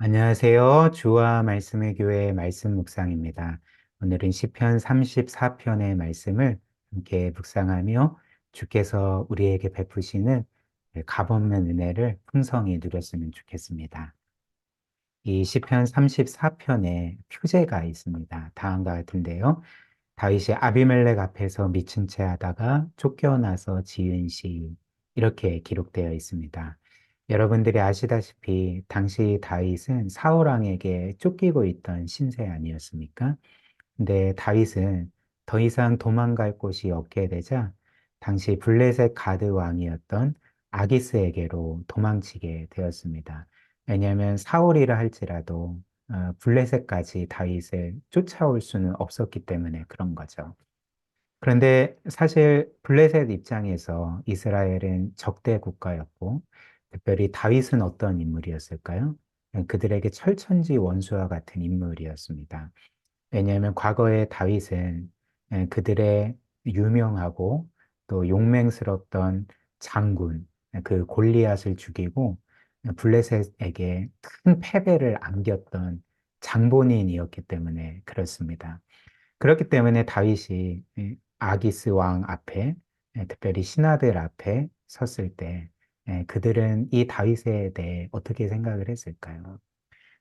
안녕하세요. 주와 말씀의 교회 말씀 묵상입니다. 오늘은 시편 34편의 말씀을 함께 묵상하며 주께서 우리에게 베푸시는 값없는 은혜를 풍성히 누렸으면 좋겠습니다. 이 시편 34편에 표제가 있습니다. 다음과 같은데요. 다윗이 아비멜렉 앞에서 미친 채 하다가 쫓겨나서 지은 시 이렇게 기록되어 있습니다. 여러분들이 아시다시피 당시 다윗은 사울 왕에게 쫓기고 있던 신세 아니었습니까? 근데 다윗은 더 이상 도망갈 곳이 없게 되자 당시 블레셋 가드 왕이었던 아기스에게로 도망치게 되었습니다. 왜냐하면 사울이라 할지라도 블레셋까지 다윗을 쫓아올 수는 없었기 때문에 그런 거죠. 그런데 사실 블레셋 입장에서 이스라엘은 적대 국가였고, 특별히 다윗은 어떤 인물이었을까요? 그들에게 철천지 원수와 같은 인물이었습니다. 왜냐하면 과거에 다윗은 그들의 유명하고 또 용맹스럽던 장군, 그 골리앗을 죽이고 블레셋에게 큰 패배를 안겼던 장본인이었기 때문에 그렇습니다. 그렇기 때문에 다윗이 아기스 왕 앞에, 특별히 신하들 앞에 섰을 때 그들은 이 다윗에 대해 어떻게 생각을 했을까요?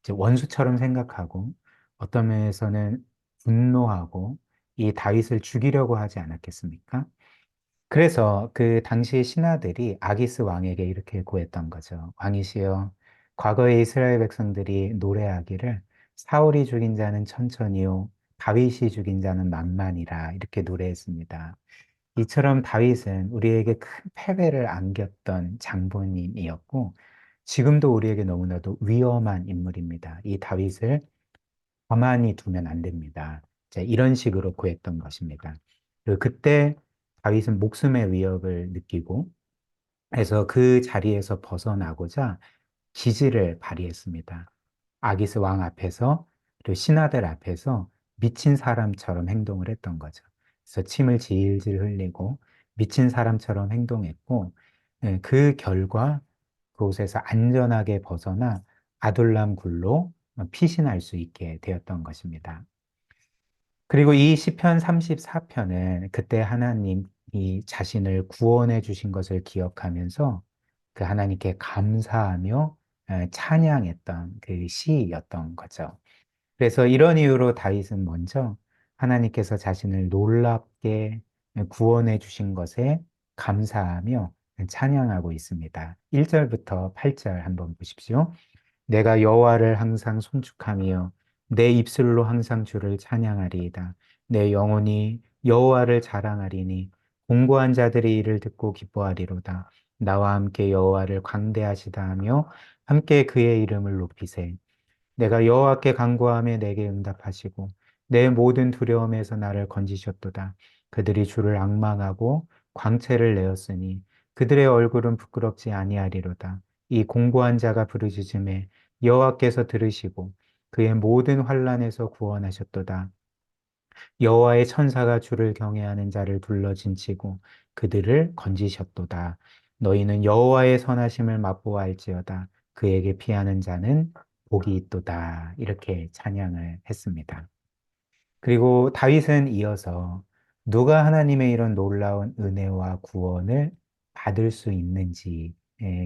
이제 원수처럼 생각하고 어떤 면에서는 분노하고 이 다윗을 죽이려고 하지 않았겠습니까? 그래서 그 당시 신하들이 아기스 왕에게 이렇게 고했던 거죠. 왕이시여, 과거에 이스라엘 백성들이 노래하기를 사울이 죽인 자는 천천히요, 다윗이 죽인 자는 만만이라 이렇게 노래했습니다. 이처럼 다윗은 우리에게 큰 패배를 안겼던 장본인이었고, 지금도 우리에게 너무나도 위험한 인물입니다. 이 다윗을 가만히 두면 안 됩니다. 자, 이런 식으로 구했던 것입니다. 그리고 그때 다윗은 목숨의 위협을 느끼고 해서 그 자리에서 벗어나고자 기지를 발휘했습니다. 아기스 왕 앞에서 그리고 신하들 앞에서 미친 사람처럼 행동을 했던 거죠. 그래서 침을 질질 흘리고 미친 사람처럼 행동했고 그 결과 그곳에서 안전하게 벗어나 아둘람 굴로 피신할 수 있게 되었던 것입니다. 그리고 이 시편 34편은 그때 하나님이 자신을 구원해 주신 것을 기억하면서 그 하나님께 감사하며 찬양했던 그 시였던 거죠. 그래서 이런 이유로 다윗은 먼저 하나님께서 자신을 놀랍게 구원해 주신 것에 감사하며 찬양하고 있습니다. 1절부터 8절 한번 보십시오. 내가 여호와를 항상 송축하며 내 입술로 항상 주를 찬양하리이다. 내 영혼이 여호와를 자랑하리니 공고한 자들이 이를 듣고 기뻐하리로다. 나와 함께 여호와를 광대하시다 하며 함께 그의 이름을 높이세. 내가 여호와께 간구하며 내게 응답하시고 내 모든 두려움에서 나를 건지셨도다. 그들이 주를 앙망하고 광채를 내었으니 그들의 얼굴은 부끄럽지 아니하리로다. 이 공고한 자가 부르짖음에 여호와께서 들으시고 그의 모든 환난에서 구원하셨도다. 여호와의 천사가 주를 경외하는 자를 둘러진치고 그들을 건지셨도다. 너희는 여호와의 선하심을 맛보아할지어다. 그에게 피하는 자는 복이 있도다. 이렇게 찬양을 했습니다. 그리고 다윗은 이어서 누가 하나님의 이런 놀라운 은혜와 구원을 받을 수 있는지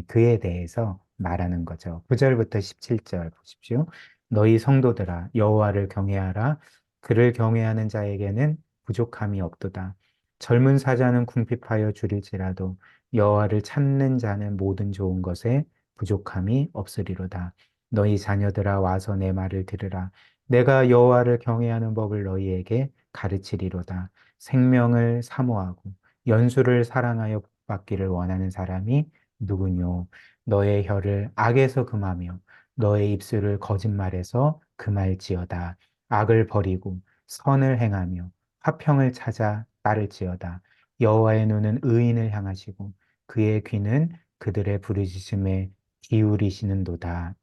그에 대해서 말하는 거죠. 9절부터 17절 보십시오. 너희 성도들아 여호와를 경외하라. 그를 경외하는 자에게는 부족함이 없도다. 젊은 사자는 궁핍하여 줄일지라도 여호와를 찾는 자는 모든 좋은 것에 부족함이 없으리로다. 너희 자녀들아 와서 내 말을 들으라. 내가 여호와를 경외하는 법을 너희에게 가르치리로다. 생명을 사모하고 연수를 사랑하여 복받기를 원하는 사람이 누구뇨? 너의 혀를 악에서 금하며 너의 입술을 거짓말에서 금할지어다. 악을 버리고 선을 행하며 화평을 찾아 따를지어다. 여호와의 눈은 의인을 향하시고 그의 귀는 그들의 부르짖음에 기울이시는도다.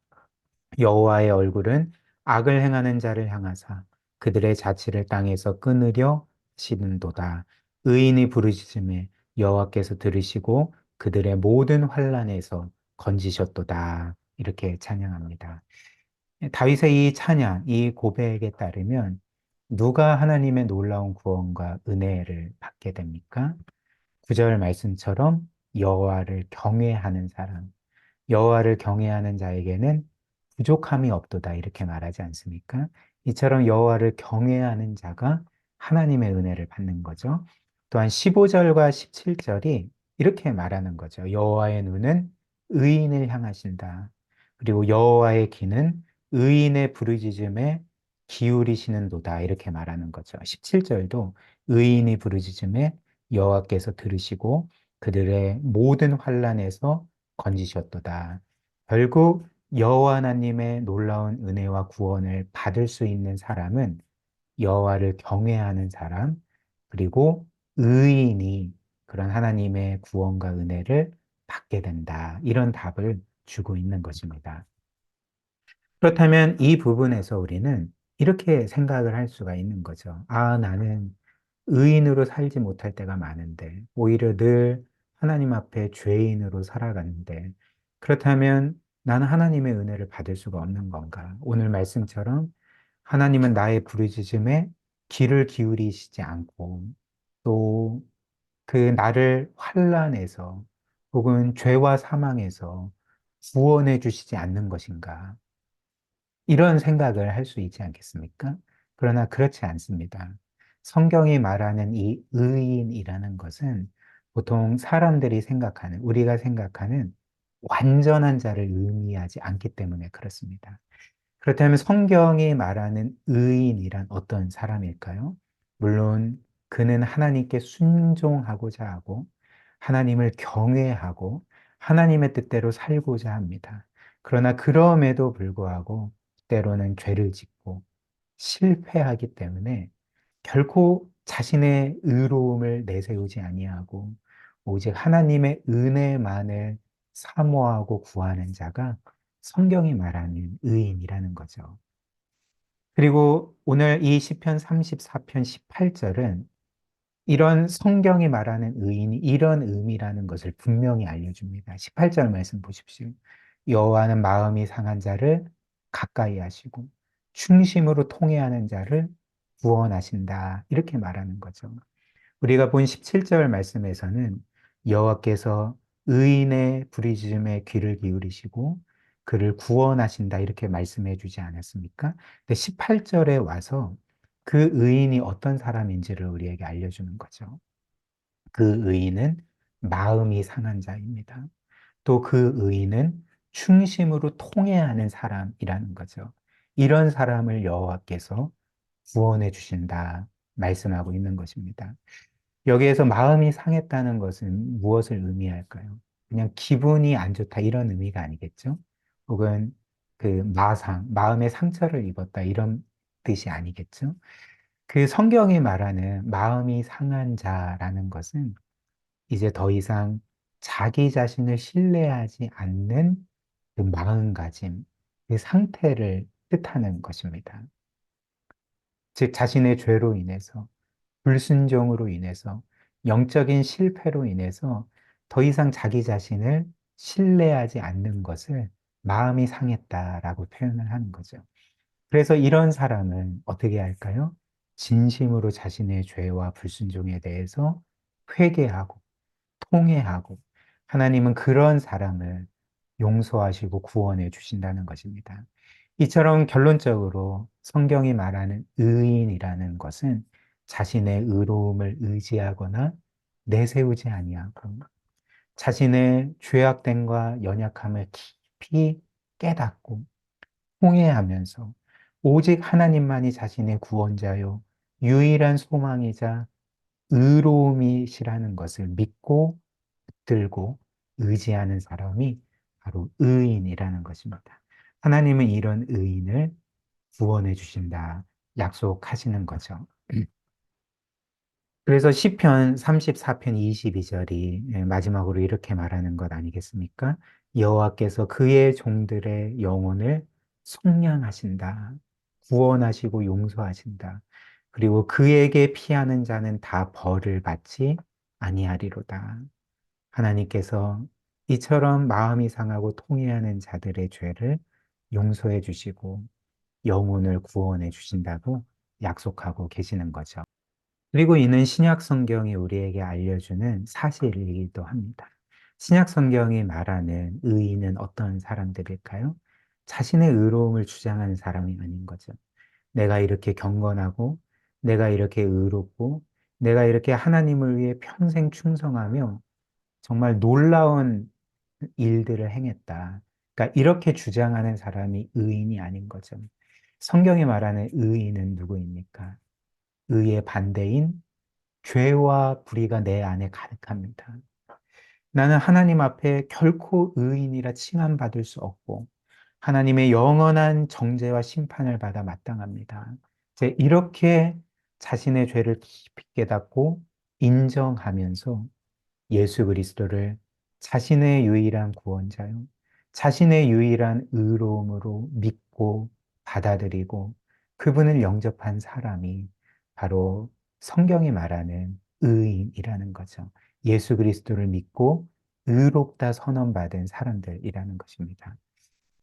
여호와의 얼굴은 악을 행하는 자를 향하사 그들의 자취를 땅에서 끊으려 하시는도다. 의인이 부르짖음에 여호와께서 들으시고 그들의 모든 환난에서 건지셨도다. 이렇게 찬양합니다. 다윗의 이 찬양, 이 고백에 따르면 누가 하나님의 놀라운 구원과 은혜를 받게 됩니까? 9절 말씀처럼 여호와를 경외하는 사람, 여호와를 경외하는 자에게는 부족함이 없도다 이렇게 말하지 않습니까? 이처럼 여호와를 경외하는 자가 하나님의 은혜를 받는 거죠. 또한 15절과 17절이 이렇게 말하는 거죠. 여호와의 눈은 의인을 향하신다. 그리고 여호와의 귀는 의인의 부르짖음에 기울이시는도다 이렇게 말하는 거죠. 17절도 의인이 부르짖음에 여호와께서 들으시고 그들의 모든 환난에서 건지셨도다. 결국 여호와 하나님의 놀라운 은혜와 구원을 받을 수 있는 사람은 여호와를 경외하는 사람, 그리고 의인이 그런 하나님의 구원과 은혜를 받게 된다. 이런 답을 주고 있는 것입니다. 그렇다면 이 부분에서 우리는 이렇게 생각을 할 수가 있는 거죠. 아, 나는 의인으로 살지 못할 때가 많은데, 오히려 늘 하나님 앞에 죄인으로 살아가는데, 그렇다면 나는 하나님의 은혜를 받을 수가 없는 건가? 오늘 말씀처럼 하나님은 나의 부르짖음에 귀를 기울이시지 않고, 또 그 나를 환난에서 혹은 죄와 사망에서 구원해 주시지 않는 것인가? 이런 생각을 할 수 있지 않겠습니까? 그러나 그렇지 않습니다. 성경이 말하는 이 의인이라는 것은 보통 사람들이 생각하는, 우리가 생각하는 완전한 자를 의미하지 않기 때문에 그렇습니다. 그렇다면 성경이 말하는 의인이란 어떤 사람일까요? 물론 그는 하나님께 순종하고자 하고 하나님을 경외하고 하나님의 뜻대로 살고자 합니다. 그러나 그럼에도 불구하고 때로는 죄를 짓고 실패하기 때문에 결코 자신의 의로움을 내세우지 아니하고 오직 하나님의 은혜만을 사모하고 구하는 자가 성경이 말하는 의인이라는 거죠. 그리고 오늘 이 시편 34편 18절은 이런 성경이 말하는 의인이 이런 의미라는 것을 분명히 알려줍니다. 18절 말씀 보십시오. 여호와는 마음이 상한 자를 가까이 하시고 충심으로 통회하는 자를 구원하신다. 이렇게 말하는 거죠. 우리가 본 17절 말씀에서는 여호와께서 의인의 부르짖음에 귀를 기울이시고 그를 구원하신다 이렇게 말씀해 주지 않았습니까? 근데 18절에 와서 그 의인이 어떤 사람인지를 우리에게 알려주는 거죠. 그 의인은 마음이 상한 자입니다. 또 그 의인은 충심으로 통회하는 사람이라는 거죠. 이런 사람을 여호와께서 구원해 주신다 말씀하고 있는 것입니다. 여기에서 마음이 상했다는 것은 무엇을 의미할까요? 그냥 기분이 안 좋다 이런 의미가 아니겠죠? 혹은 그 마음의 상처를 입었다 이런 뜻이 아니겠죠? 그 성경이 말하는 마음이 상한 자라는 것은 이제 더 이상 자기 자신을 신뢰하지 않는 그 마음가짐, 그 상태를 뜻하는 것입니다. 즉, 자신의 죄로 인해서 불순종으로 인해서 영적인 실패로 인해서 더 이상 자기 자신을 신뢰하지 않는 것을 마음이 상했다라고 표현을 하는 거죠. 그래서 이런 사람은 어떻게 할까요? 진심으로 자신의 죄와 불순종에 대해서 회개하고 통회하고 하나님은 그런 사람을 용서하시고 구원해 주신다는 것입니다. 이처럼 결론적으로 성경이 말하는 의인이라는 것은 자신의 의로움을 의지하거나 내세우지 아니하고 자신의 죄악됨과 연약함을 깊이 깨닫고 통회하면서 오직 하나님만이 자신의 구원자요 유일한 소망이자 의로움이시라는 것을 믿고 붙들고 의지하는 사람이 바로 의인이라는 것입니다. 하나님은 이런 의인을 구원해 주신다 약속하시는 거죠. 그래서 시편 34편 22절이 마지막으로 이렇게 말하는 것 아니겠습니까? 여호와께서 그의 종들의 영혼을 속량하신다. 구원하시고 용서하신다. 그리고 그에게 피하는 자는 다 벌을 받지 아니하리로다. 하나님께서 이처럼 마음이 상하고 통회하는 자들의 죄를 용서해 주시고 영혼을 구원해 주신다고 약속하고 계시는 거죠. 그리고 이는 신약 성경이 우리에게 알려주는 사실이기도 합니다. 신약 성경이 말하는 의인은 어떤 사람들일까요? 자신의 의로움을 주장하는 사람이 아닌 거죠. 내가 이렇게 경건하고, 내가 이렇게 의롭고, 내가 이렇게 하나님을 위해 평생 충성하며 정말 놀라운 일들을 행했다. 그러니까 이렇게 주장하는 사람이 의인이 아닌 거죠. 성경이 말하는 의인은 누구입니까? 의의 반대인 죄와 불의가 내 안에 가득합니다. 나는 하나님 앞에 결코 의인이라 칭함받을 수 없고 하나님의 영원한 정죄와 심판을 받아 마땅합니다. 이제 이렇게 자신의 죄를 깊이 깨닫고 인정하면서 예수 그리스도를 자신의 유일한 구원자요, 자신의 유일한 의로움으로 믿고 받아들이고 그분을 영접한 사람이 바로 성경이 말하는 의인이라는 거죠. 예수 그리스도를 믿고 의롭다 선언받은 사람들이라는 것입니다.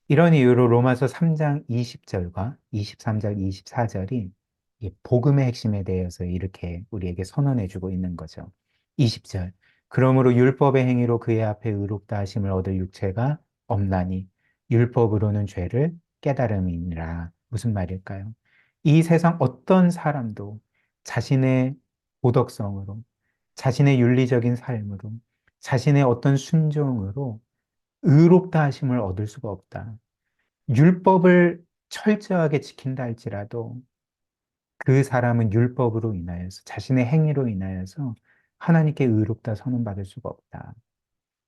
이런 이유로 로마서 3장 20절과 23절, 24절이 이 복음의 핵심에 대해서 이렇게 우리에게 선언해 주고 있는 거죠. 20절. 그러므로 율법의 행위로 그의 앞에 의롭다 하심을 얻을 육체가 없나니 율법으로는 죄를 깨달음이니라. 무슨 말일까요? 이 세상 어떤 사람도 자신의 도덕성으로, 자신의 윤리적인 삶으로, 자신의 어떤 순종으로 의롭다 하심을 얻을 수가 없다. 율법을 철저하게 지킨다 할지라도 그 사람은 율법으로 인하여서 자신의 행위로 인하여서 하나님께 의롭다 선언받을 수가 없다.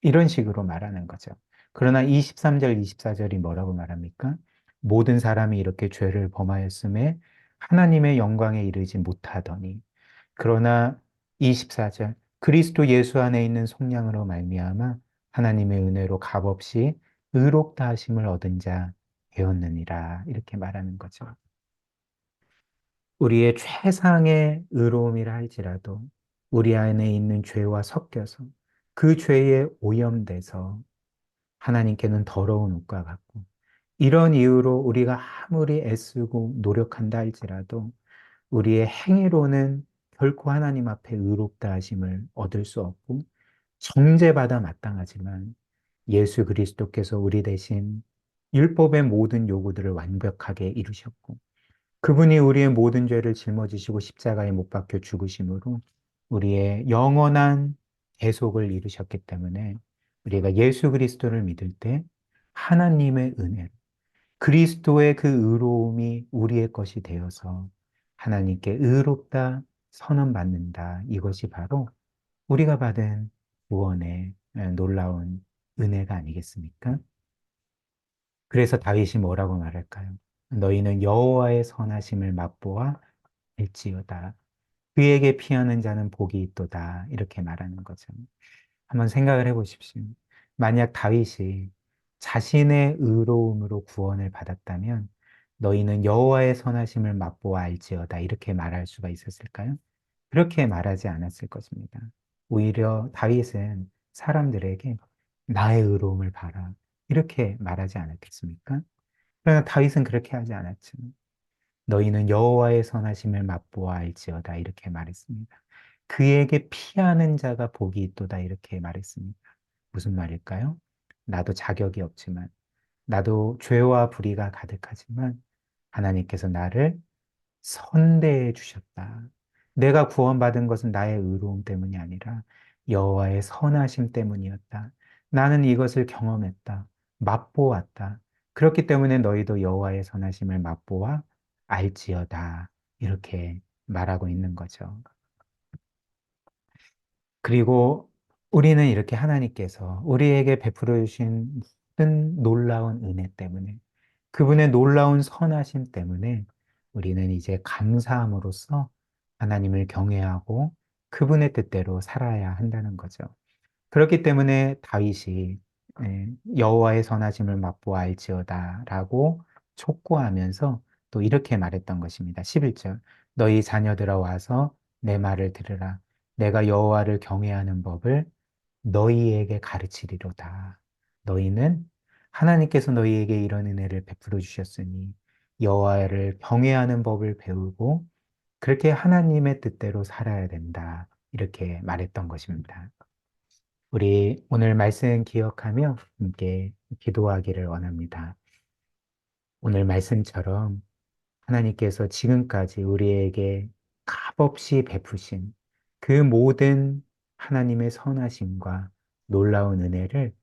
이런 식으로 말하는 거죠. 그러나 23절, 24절이 뭐라고 말합니까? 모든 사람이 이렇게 죄를 범하였음에 하나님의 영광에 이르지 못하더니 그러나 24절 그리스도 예수 안에 있는 속량으로 말미암아 하나님의 은혜로 값없이 의롭다 하심을 얻은 자 되었느니라 이렇게 말하는 거죠. 우리의 최상의 의로움이라 할지라도 우리 안에 있는 죄와 섞여서 그 죄에 오염돼서 하나님께는 더러운 옷과 같고 이런 이유로 우리가 아무리 애쓰고 노력한다 할지라도 우리의 행위로는 결코 하나님 앞에 의롭다 하심을 얻을 수 없고 정죄받아 마땅하지만 예수 그리스도께서 우리 대신 율법의 모든 요구들을 완벽하게 이루셨고 그분이 우리의 모든 죄를 짊어지시고 십자가에 못 박혀 죽으심으로 우리의 영원한 대속을 이루셨기 때문에 우리가 예수 그리스도를 믿을 때 하나님의 은혜로 그리스도의 그 의로움이 우리의 것이 되어서 하나님께 의롭다 선언받는다. 이것이 바로 우리가 받은 구원의 놀라운 은혜가 아니겠습니까? 그래서 다윗이 뭐라고 말할까요? 너희는 여호와의 선하심을 맛보아 알지어다. 그에게 피하는 자는 복이 있도다. 이렇게 말하는 거죠. 한번 생각을 해보십시오. 만약 다윗이 자신의 의로움으로 구원을 받았다면 너희는 여호와의 선하심을 맛보아 알지어다. 이렇게 말할 수가 있었을까요? 그렇게 말하지 않았을 것입니다. 오히려 다윗은 사람들에게 나의 의로움을 봐라. 이렇게 말하지 않았겠습니까? 그러나 다윗은 그렇게 하지 않았죠. 너희는 여호와의 선하심을 맛보아 알지어다. 이렇게 말했습니다. 그에게 피하는 자가 복이 있도다. 이렇게 말했습니다. 무슨 말일까요? 나도 자격이 없지만, 나도 죄와 불의가 가득하지만, 하나님께서 나를 선대해 주셨다. 내가 구원받은 것은 나의 의로움 때문이 아니라 여호와의 선하심 때문이었다. 나는 이것을 경험했다. 맛보았다. 그렇기 때문에 너희도 여호와의 선하심을 맛보아 알지어다. 이렇게 말하고 있는 거죠. 그리고 우리는 이렇게 하나님께서 우리에게 베풀어 주신 모든 놀라운 은혜 때문에 그분의 놀라운 선하심 때문에 우리는 이제 감사함으로써 하나님을 경외하고 그분의 뜻대로 살아야 한다는 거죠. 그렇기 때문에 다윗이 여호와의 선하심을 맛보아 알지어다라고 촉구하면서 또 이렇게 말했던 것입니다. 11절 너희 자녀들아 와서 내 말을 들으라. 내가 여호와를 경외하는 법을 너희에게 가르치리로다. 너희는 하나님께서 너희에게 이런 은혜를 베풀어 주셨으니 여호와를 경외하는 법을 배우고 그렇게 하나님의 뜻대로 살아야 된다. 이렇게 말했던 것입니다. 우리 오늘 말씀 기억하며 함께 기도하기를 원합니다. 오늘 말씀처럼 하나님께서 지금까지 우리에게 값없이 베푸신 그 모든 하나님의 선하심과 놀라운 은혜를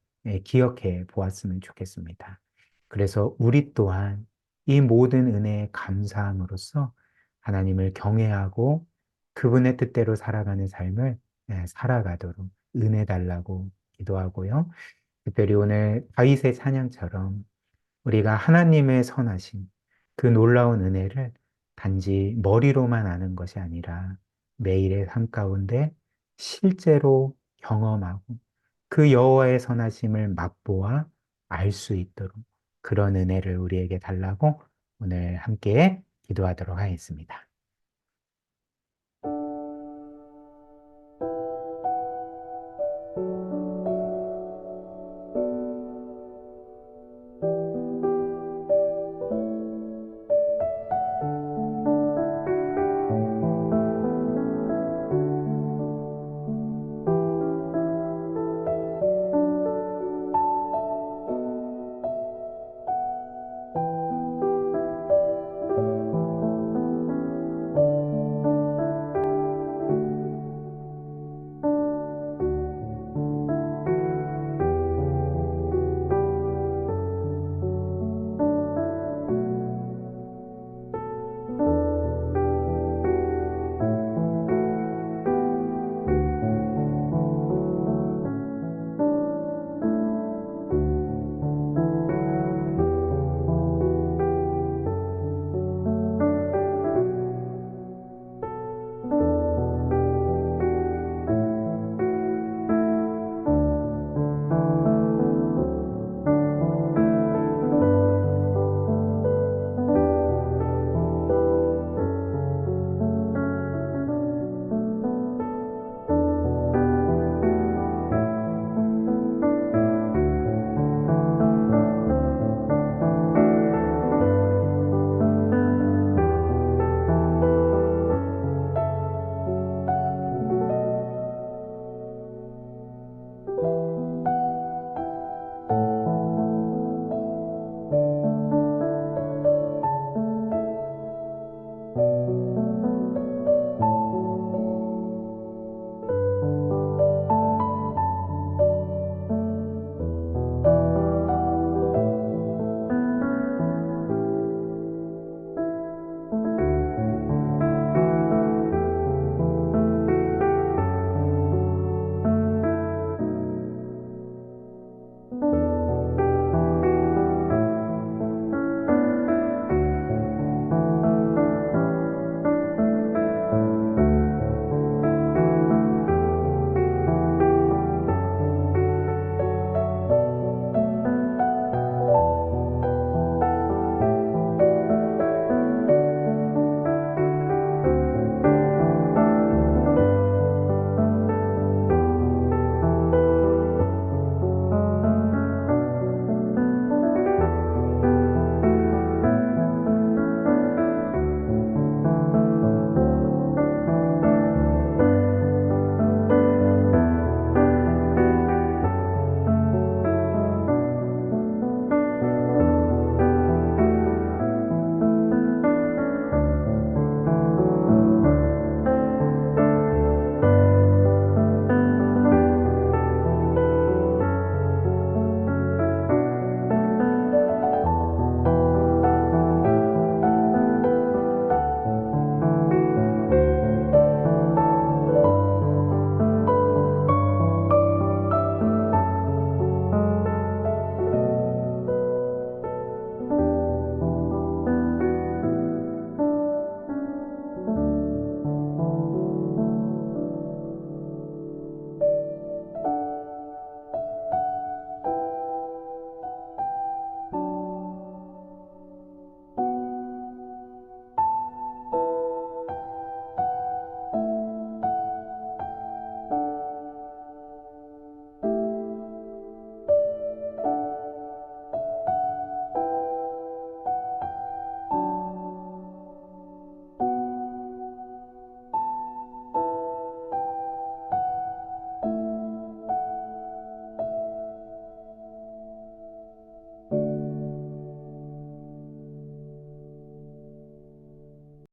기억해 보았으면 좋겠습니다. 그래서 우리 또한 이 모든 은혜에 감사함으로써 하나님을 경외하고 그분의 뜻대로 살아가는 삶을 살아가도록 은혜 달라고 기도하고요. 특별히 오늘 다윗의 찬양처럼 우리가 하나님의 선하심, 그 놀라운 은혜를 단지 머리로만 아는 것이 아니라 매일의 삶 가운데 실제로 경험하고 그 여호와의 선하심을 맛보아 알 수 있도록 그런 은혜를 우리에게 달라고 오늘 함께 기도하도록 하겠습니다.